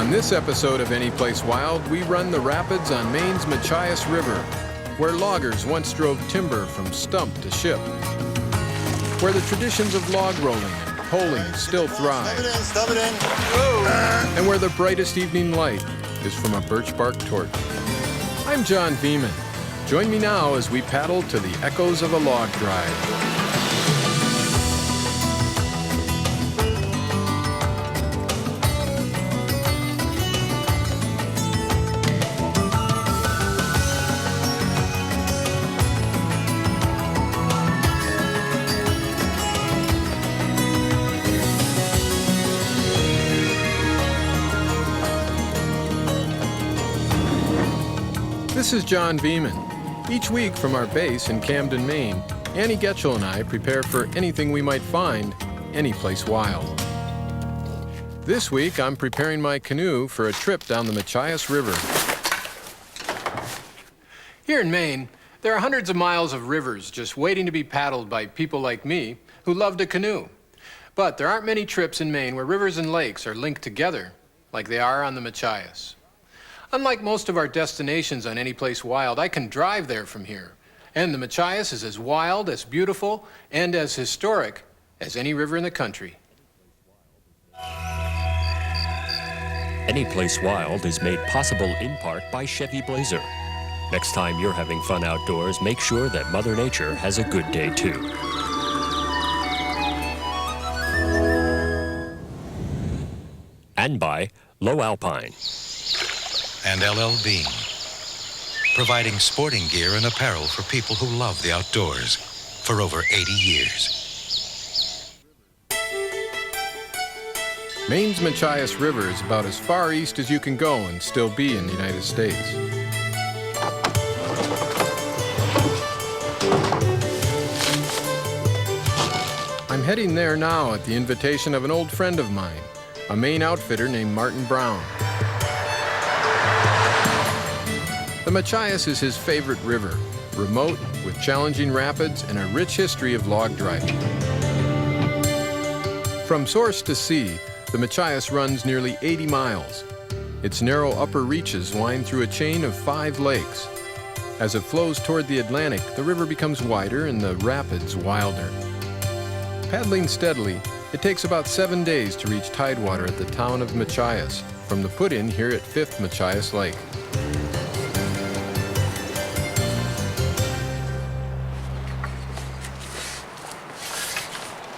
On this episode of Anyplace Wild, we run the rapids on Maine's Machias River, where loggers once drove timber from stump to ship, where the traditions of log rolling and poling still thrive, Stub it in. and where the brightest evening light is from a birch bark torch. I'm John Veman. Join me now as we paddle to the echoes of a log drive. This is John Veman. Each week from our base in Camden, Maine, Annie Getchell and I prepare for anything we might find anyplace wild. This week, I'm preparing my canoe for a trip down the Machias River. Here in Maine, there are hundreds of miles of rivers just waiting to be paddled by people like me who love to canoe. But there aren't many trips in Maine where rivers and lakes are linked together like they are on the Machias. Unlike most of our destinations on Anyplace Wild, I can drive there from here. And the Machias is as wild, as beautiful, and as historic as any river in the country. Anyplace Wild is made possible in part by Chevy Blazer. Next time you're having fun outdoors, make sure that Mother Nature has a good day too. And by Low Alpine. And LL Bean, providing sporting gear and apparel for people who love the outdoors for over 80 years. Maine's Machias River is about as far east as you can go and still be in the United States. I'm heading there now at the invitation of an old friend of mine, a Maine outfitter named Martin Brown. The Machias is his favorite river, remote, with challenging rapids and a rich history of log driving. From source to sea, the Machias runs nearly 80 miles. Its narrow upper reaches wind through a chain of 5 lakes. As it flows toward the Atlantic, the river becomes wider and the rapids wilder. Paddling steadily, it takes about 7 days to reach tidewater at the town of Machias, from the put-in here at 5th Machias Lake.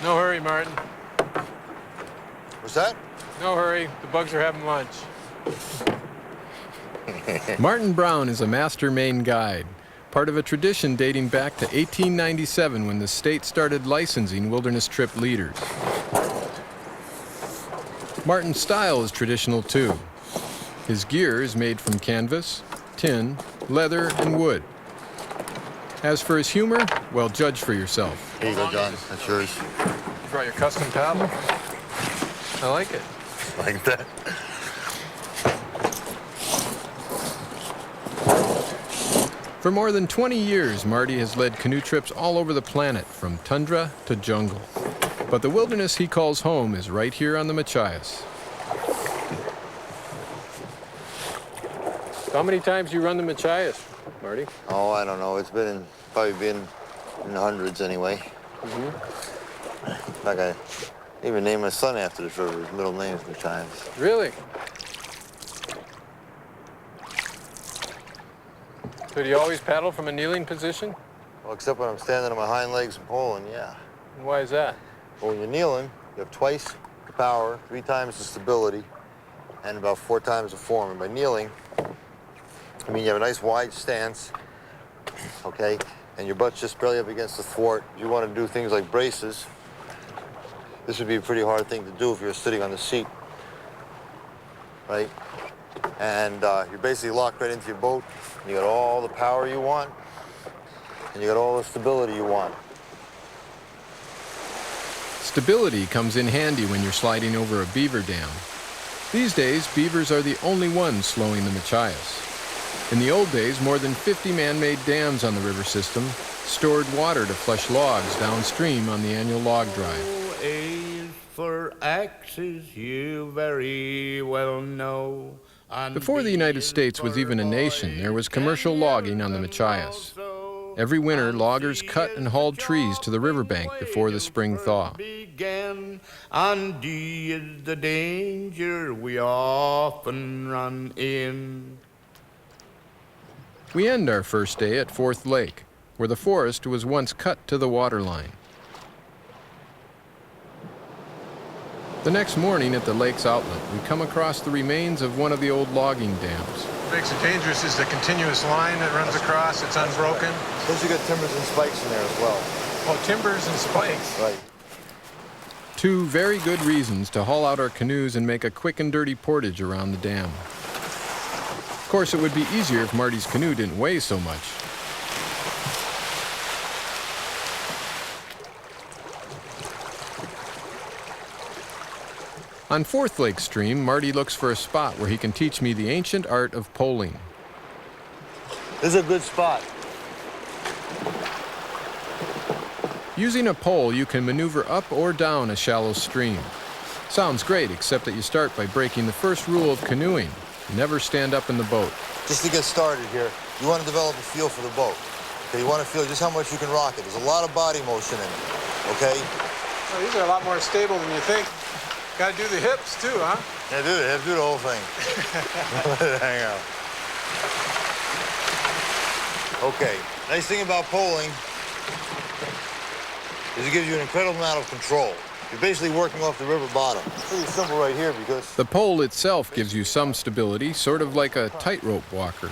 No hurry, Martin. What's that? No hurry. The bugs are having lunch. Martin Brown is a master Maine guide, part of a tradition dating back to 1897 when the state started licensing wilderness trip leaders. Martin's style is traditional too. His gear is made from canvas, tin, leather, and wood. As for his humor, well, judge for yourself. Here you go, John. That's yours. You brought your custom paddle? I like it. Like that? For more than 20 years, Marty has led canoe trips all over the planet, from tundra to jungle. But the wilderness he calls home is right here on the Machias. How many times you run the Machias, Marty? Oh, I don't know. It's probably been in the hundreds anyway. In fact, I even named my son after this river. His middle name is Machias. Really? So do you always paddle from a kneeling position? Well, except when I'm standing on my hind legs and poling, yeah. And why is that? Well, when you're kneeling, you have twice the power, 3 times the stability, and about 4 times the form. And by kneeling, I mean you have a nice wide stance, okay? And your butt's just barely up against the thwart. If you want to do things like braces, this would be a pretty hard thing to do if you're sitting on the seat, right? And you're basically locked right into your boat. You got all the power you want, and you got all the stability you want. Stability comes in handy when you're sliding over a beaver dam. These days, beavers are the only ones slowing the Machias. In the old days, more than 50 man-made dams on the river system stored water to flush logs downstream on the annual log drive. for axes, you very well know. Before the United States was even a nation, there was commercial logging on the Machias. Every winter, loggers cut and hauled trees to the riverbank before the spring thaw. And D is the danger we often run in. We end our first day at Fourth Lake, where the forest was once cut to the waterline. The next morning at the lake's outlet, we come across the remains of one of the old logging dams. What makes it dangerous is the continuous line that runs across. It's unbroken. Plus you got timbers and spikes in there as well. Oh, timbers and spikes. Right. Two very good reasons to haul out our canoes and make a quick and dirty portage around the dam. Of course, it would be easier if Marty's canoe didn't weigh so much. On Fourth Lake Stream, Marty looks for a spot where he can teach me the ancient art of poling. This is a good spot. Using a pole, you can maneuver up or down a shallow stream. Sounds great, except that you start by breaking the first rule of canoeing. Never stand up in the boat. Just to get started here, you want to develop a feel for the boat. Okay, you want to feel just how much you can rock it. There's a lot of body motion in it, okay? Oh, these are a lot more stable than you think. Got to do the hips too, huh? Yeah, do the whole thing. Hang out. Okay, nice thing about poling is it gives you an incredible amount of control. You're basically working off the river bottom. It's pretty simple right here because The pole itself gives you some stability, sort of like a tightrope walker.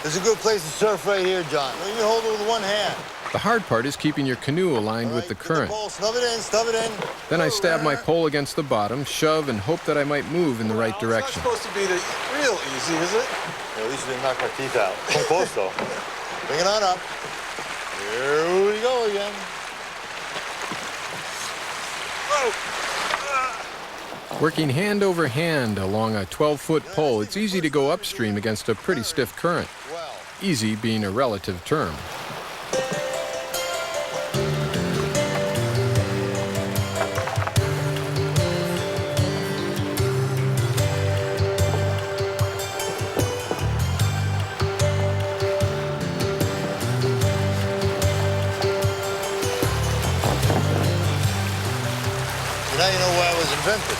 there's a good place to surf right here, John. You can hold it with one hand. The hard part is keeping your canoe aligned with the current. Pole, snub it in. Then I stab my pole against the bottom, shove, and hope that I might move in the right direction. It's not supposed to be the real easy, is it? Yeah, at least you didn't knock my teeth out. Come close, though. Bring it on up. Here we go again. Working hand over hand along a 12-foot pole, it's easy to go upstream against a pretty stiff current. Easy being a relative term. Now you know why it was invented.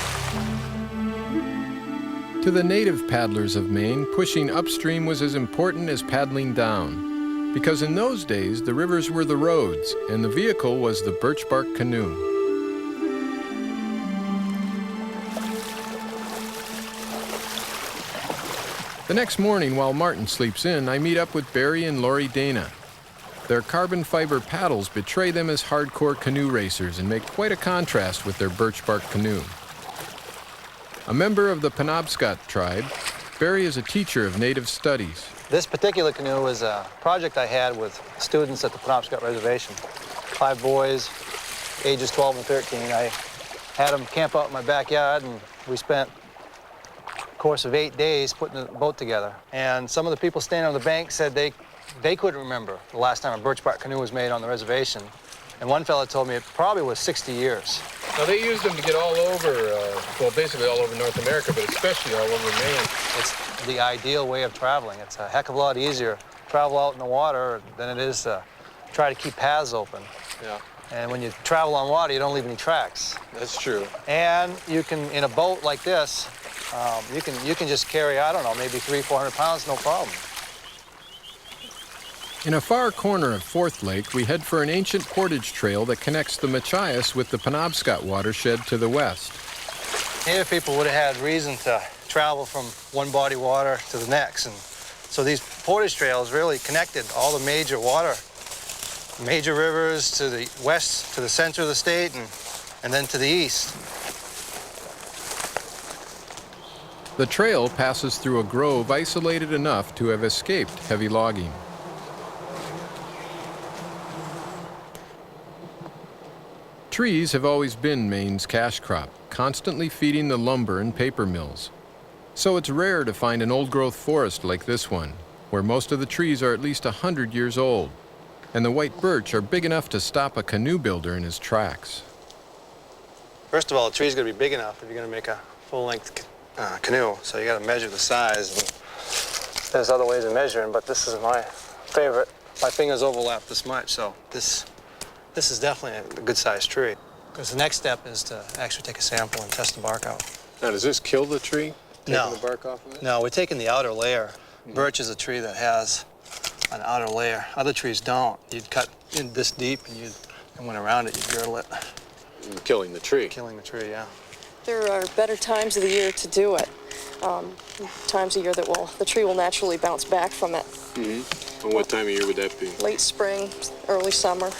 To the native paddlers of Maine, pushing upstream was as important as paddling down, because in those days the rivers were the roads and the vehicle was the birch bark canoe. The next morning, while Martin sleeps in, I meet up with Barry and Lori Dana. Their carbon fiber paddles betray them as hardcore canoe racers and make quite a contrast with their birch bark canoe. A member of the Penobscot tribe, Barry is a teacher of native studies. This particular canoe was a project I had with students at the Penobscot Reservation. 5 boys, ages 12 and 13. I had them camp out in my backyard, and we spent a course of 8 days putting the boat together. And some of the people standing on the bank said they couldn't remember the last time a birch bark canoe was made on the reservation. And one fella told me it probably was 60 years. Now, they used them to get all over, well, basically all over North America, but especially all over Maine. It's the ideal way of traveling. It's a heck of a lot easier to travel out in the water than it is to try to keep paths open. Yeah, And when you travel on water, you don't leave any tracks. that's true. And you can, in a boat like this, you can just carry, I don't know, maybe 300-400 pounds, no problem. In a far corner of Fourth Lake, we head for an ancient portage trail that connects the Machias with the Penobscot watershed to the west. Native people would have had reason to travel from one body of water to the next. And so these portage trails really connected all the major rivers to the west, to the center of the state, and then to the east. The trail passes through a grove isolated enough to have escaped heavy logging. Trees have always been Maine's cash crop, constantly feeding the lumber and paper mills. So it's rare to find an old-growth forest like this one, where most of the trees are at least 100 years old. and the white birch are big enough to stop a canoe builder in his tracks. First of all, the tree's gonna be big enough if you're gonna make a full-length canoe, so you gotta measure the size. And there's other ways of measuring, but this is my favorite. My fingers overlap this much, so this is definitely a good-sized tree. Because the next step is to actually take a sample and test the bark out. Now, does this kill the tree? No. Taking the bark off of it? No, we're taking the outer layer. Birch is a tree that has an outer layer. Other trees don't. You'd cut in this deep and went around it, you'd girdle it. Killing the tree. Killing the tree, yeah. There are better times of the year to do it. Times of year that the tree will naturally bounce back from it. Mm-hmm. And what time of year would that be? Late spring, early summer.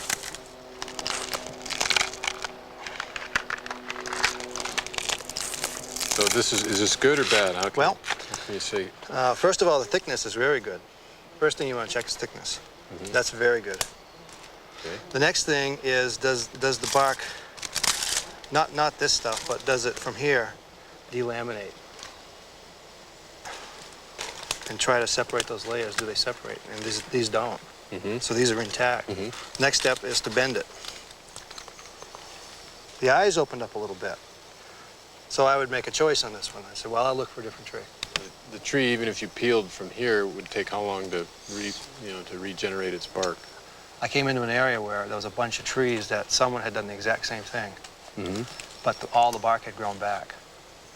So is this good or bad? How can you see? First of all, the thickness is very good. First thing you want to check is thickness. Mm-hmm. That's very good. Okay. The next thing is does the bark, not this stuff, but does it from here delaminate? And try to separate those layers. Do they separate? And these don't. Mm-hmm. So these are intact. Mm-hmm. Next step is to bend it. The eyes opened up a little bit. So I would make a choice on this one. I said, well, I'll look for a different tree. The tree, even if you peeled from here, would take how long to regenerate its bark? I came into an area where there was a bunch of trees that someone had done the exact same thing, mm-hmm. but all the bark had grown back.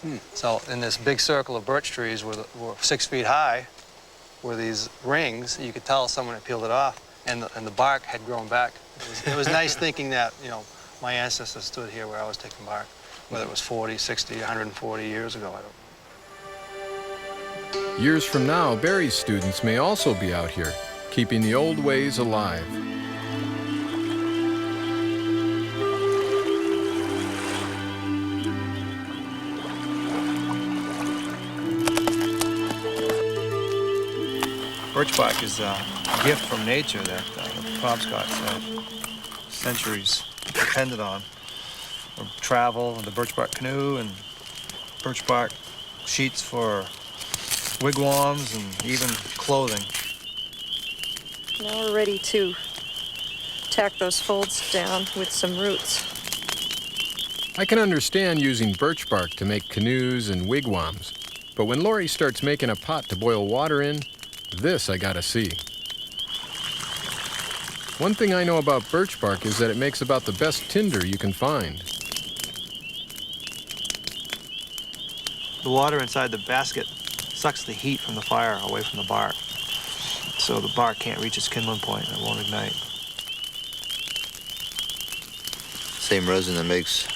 Hmm. So in this big circle of birch trees were 6 feet high, were these rings. You could tell someone had peeled it off, and the bark had grown back. It was nice thinking that, my ancestors stood here where I was taking bark, whether it was 40, 60, 140 years ago. I don't. Years from now, Barry's students may also be out here, keeping the old ways alive. Birch bark is a gift from nature that the Penobscots centuries depended on. For travel, the birch bark canoe, and birch bark sheets for wigwams and even clothing. Now we're ready to tack those folds down with some roots. I can understand using birch bark to make canoes and wigwams, but when Lori starts making a pot to boil water in, this I gotta see. One thing I know about birch bark is that it makes about the best tinder you can find. The water inside the basket sucks the heat from the fire away from the bark, so the bark can't reach its kindling point and it won't ignite. Same resin that makes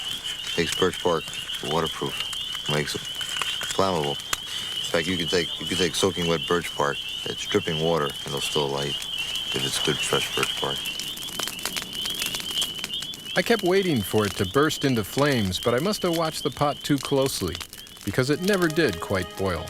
birch bark waterproof, makes it flammable. In fact, you could take soaking wet birch bark that's dripping water and it'll still light if it's good fresh birch bark. I kept waiting for it to burst into flames, but I must have watched the pot too closely, because it never did quite boil.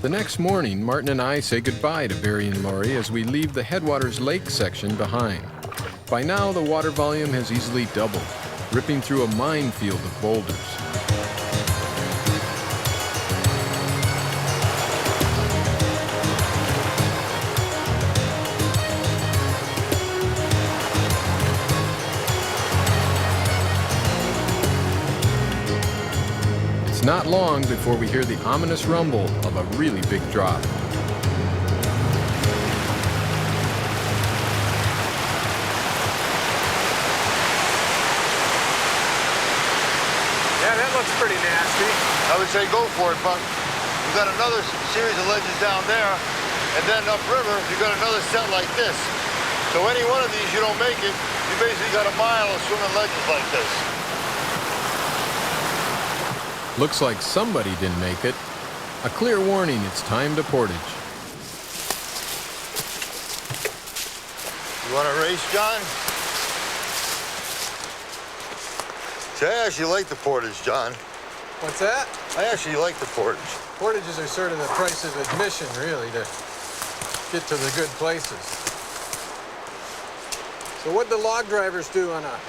The next morning, Martin and I say goodbye to Barry and Lori as we leave the Headwaters Lake section behind. By now, the water volume has easily doubled, ripping through a minefield of boulders. It's not long before we hear the ominous rumble of a really big drop. Yeah, that looks pretty nasty. I would say go for it, but you've got another series of ledges down there, and then upriver, you've got another set like this. So any one of these you don't make it, you basically got a mile of swimming ledges like this. Looks like somebody didn't make it. A clear warning, it's time to portage. You want to race, John? See, I actually like the portage, John. What's that? I actually like the portage. Portages are sort of the price of admission, really, to get to the good places. So what do log drivers do on a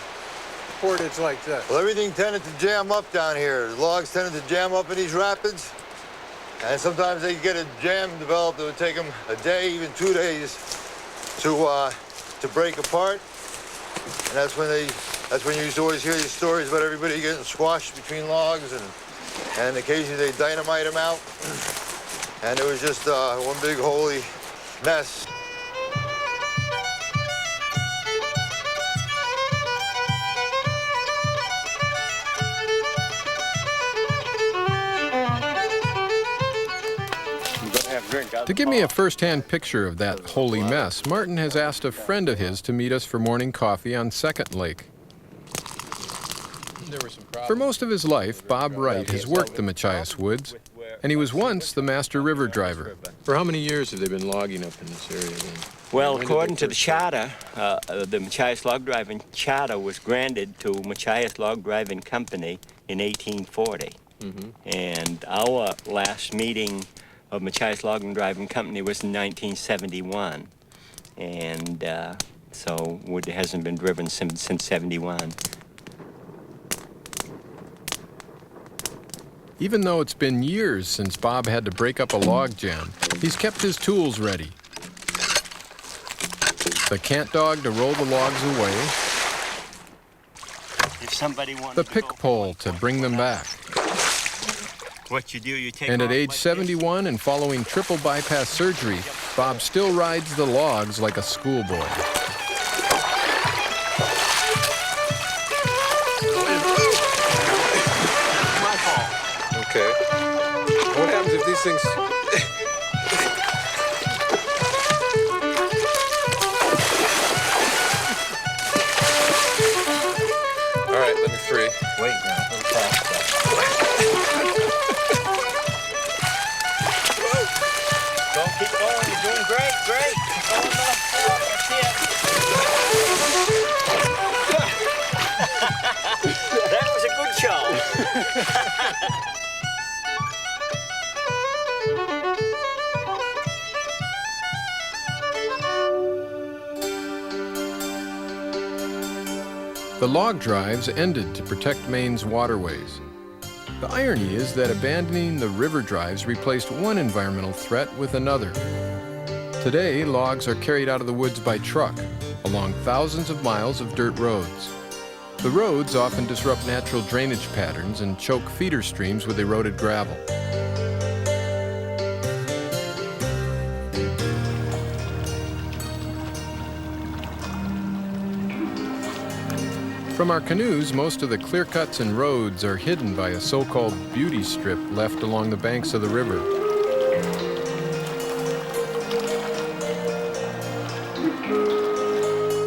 portage like this? Well, everything tended to jam up down here. The logs tended to jam up in these rapids. And sometimes they get a jam developed that would take them a day, even 2 days to break apart. And that's when you used to always hear these stories about everybody getting squashed between logs, and occasionally they dynamite them out. And it was just one big holy mess. To give me a first-hand picture of that holy mess, Martin has asked a friend of his to meet us for morning coffee on Second Lake. For most of his life, Bob Wright has worked the Machias woods, and he was once the master river driver. For how many years have they been logging up in this area then? Well, according to the charter, the Machias Log Driving Charter was granted to Machias Log Driving Company in 1840. And our last meeting of Machias Log and Driving Company was in 1971. And so wood hasn't been driven since 71. Even though it's been years since Bob had to break up a log jam, he's kept his tools ready. The cant dog to roll the logs away, If somebody wanted the to pick go pole to bring them back. what you do, you take And at off age like 71 and following triple bypass surgery, Bob still rides the logs like a schoolboy. Okay. What happens if these things... All right, let me free. this. Wait now, don't pass that. Go, keep going, you're doing great, great. Keep going up, that's it. That was a good show. The log drives ended to protect Maine's waterways. The irony is that abandoning the river drives replaced one environmental threat with another. Today, logs are carried out of the woods by truck, along thousands of miles of dirt roads. The roads often disrupt natural drainage patterns and choke feeder streams with eroded gravel. From our canoes, most of the clear cuts and roads are hidden by a so-called beauty strip left along the banks of the river.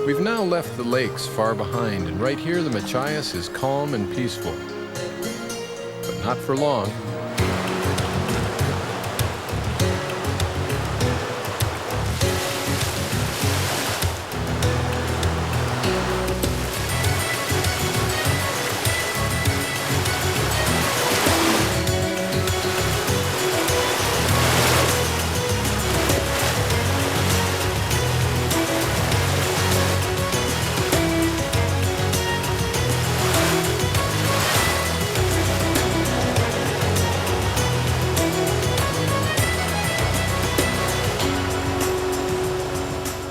We've now left the lakes far behind, and right here the Machias is calm and peaceful. But not for long.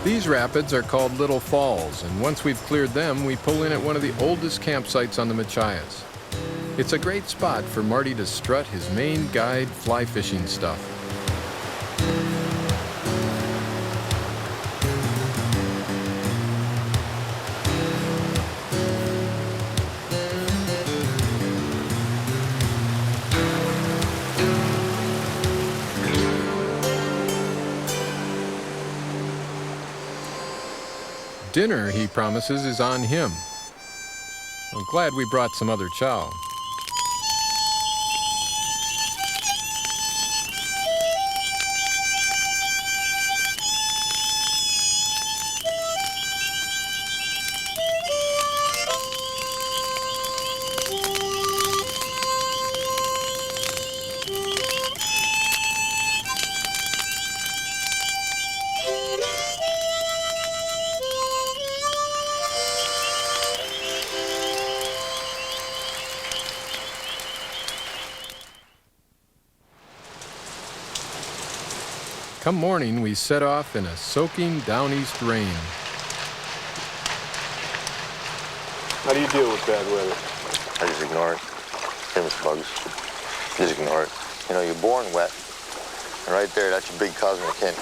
These rapids are called Little Falls, and once we've cleared them, we pull in at one of the oldest campsites on the Machias. It's a great spot for Marty to strut his Maine guide fly fishing stuff. Dinner, he promises, is on him. I'm glad we brought some other chow. Come morning, we set off in a soaking down-east rain. How do you deal with bad weather? I just ignore it. Same as bugs. Just ignore it. You know, you're born wet, and right there, that's your big cosmic hint.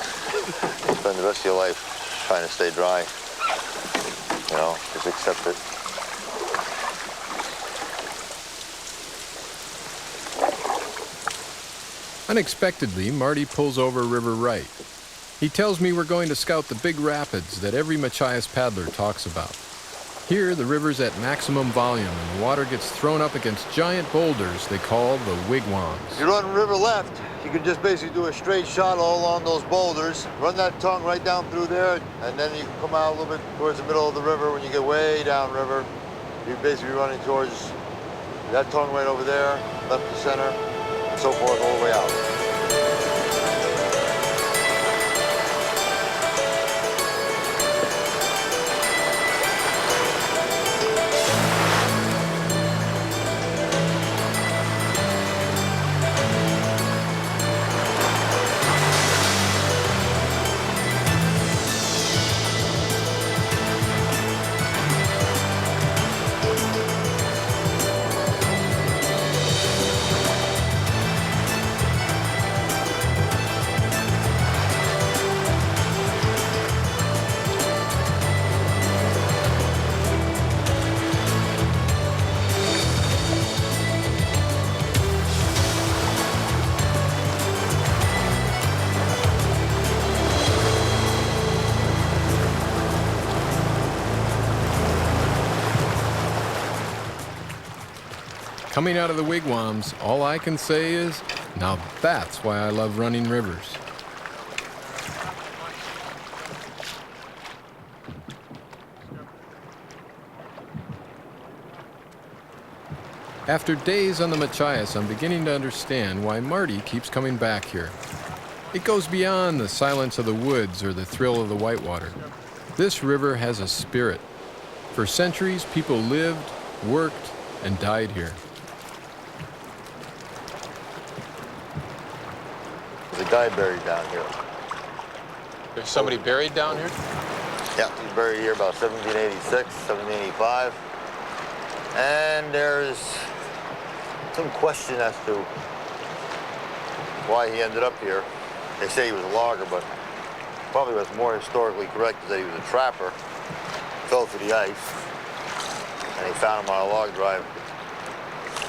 You spend the rest of your life trying to stay dry. You know, just accept it. Unexpectedly, Marty pulls over river right. He tells me we're going to scout the big rapids that every Machias paddler talks about. Here, the river's at maximum volume and the water gets thrown up against giant boulders they call the wigwams. If you run river left, you can just basically do a straight shot all along those boulders, run that tongue right down through there, and then you can come out a little bit towards the middle of the river. When you get way down river, you're basically running towards that tongue right over there, left to center, and so forth all the way out. Coming out of the wigwams, all I can say is, now that's why I love running rivers. After days on the Machias, I'm beginning to understand why Marty keeps coming back here. It goes beyond the silence of the woods or the thrill of the Whitewater. This river has a spirit. For centuries, people lived, worked, and died here. There's a guy buried down here. There's somebody buried down here? Yeah, he's buried here about 1786, 1785. And there's some question as to why he ended up here. They say he was a logger, but probably what's more historically correct is that he was a trapper. Fell through the ice, and they found him on a log drive,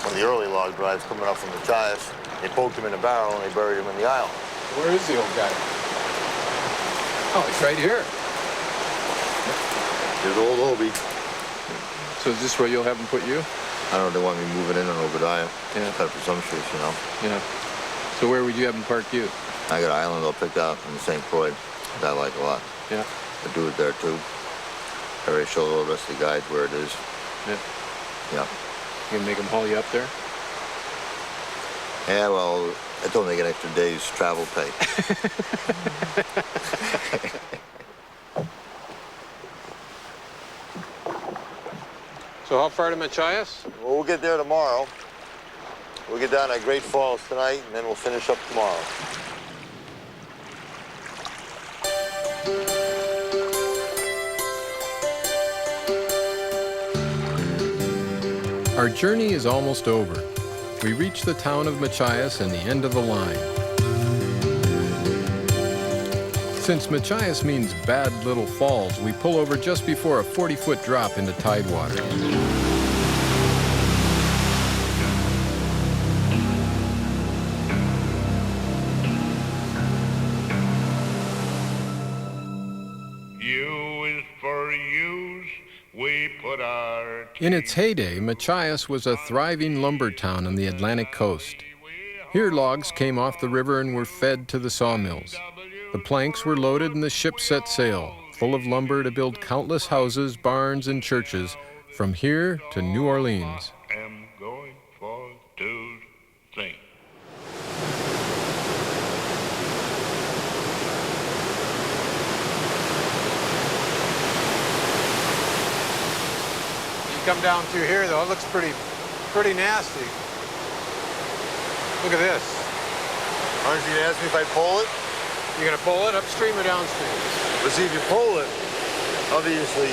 one of the early log drives coming up from Machias. They poked him in the barrel and they buried him in the island. Where is the old guy? Oh, he's right here. Here's old Obi. So is this where you'll have him put you? I don't know if they want me moving in on Obadiah. Yeah. Kind of presumptuous, you know. Yeah. So where would you have him park you? I got an island all picked out in St. Croix that I like a lot. Yeah. I do it there too. I already showed all the rest of the guides where it is. Yeah. Yeah. You gonna make him haul you up there? Yeah, well, I told them they get extra days travel pay. So how far to Machias? Well, we'll get there tomorrow. We'll get down at Great Falls tonight, and then we'll finish up tomorrow. Our journey is almost over. We reach the town of Machias and the end of the line. Since Machias means bad little falls, we pull over just before a 40-foot drop into tidewater. U is for use, we put our... In its heyday, Machias was a thriving lumber town on the Atlantic coast. Here logs came off the river and were fed to the sawmills. The planks were loaded and the ship set sail, full of lumber to build countless houses, barns, and churches from here to New Orleans. am going for to sing. You come down through here, though, it looks pretty nasty. Look at this. Aren't you gonna ask me if I pull it? You're gonna pull it upstream or downstream? But see, if you pull it, obviously,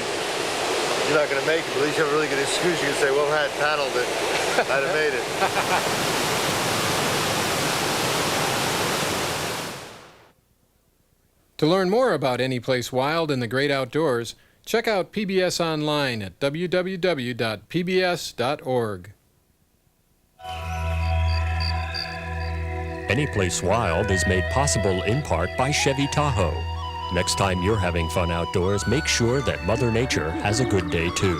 you're not gonna make it, but at least you have a really good excuse. You can say, well, I had paddled it, I'd have made it. To learn more about Anyplace Wild and the great outdoors, check out PBS online at www.pbs.org. Anyplace Wild is made possible in part by Chevy Tahoe. Next time you're having fun outdoors, make sure that Mother Nature has a good day too.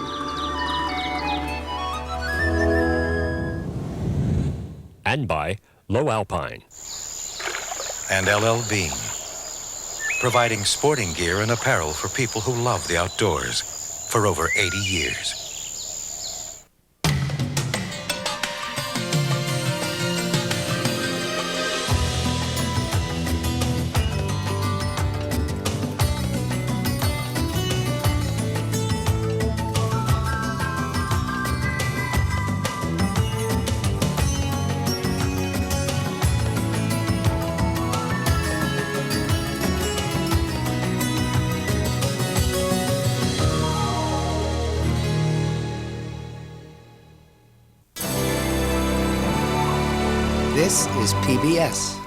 And by Low Alpine. And LL Bean, providing sporting gear and apparel for people who love the outdoors for over 80 years. This is PBS.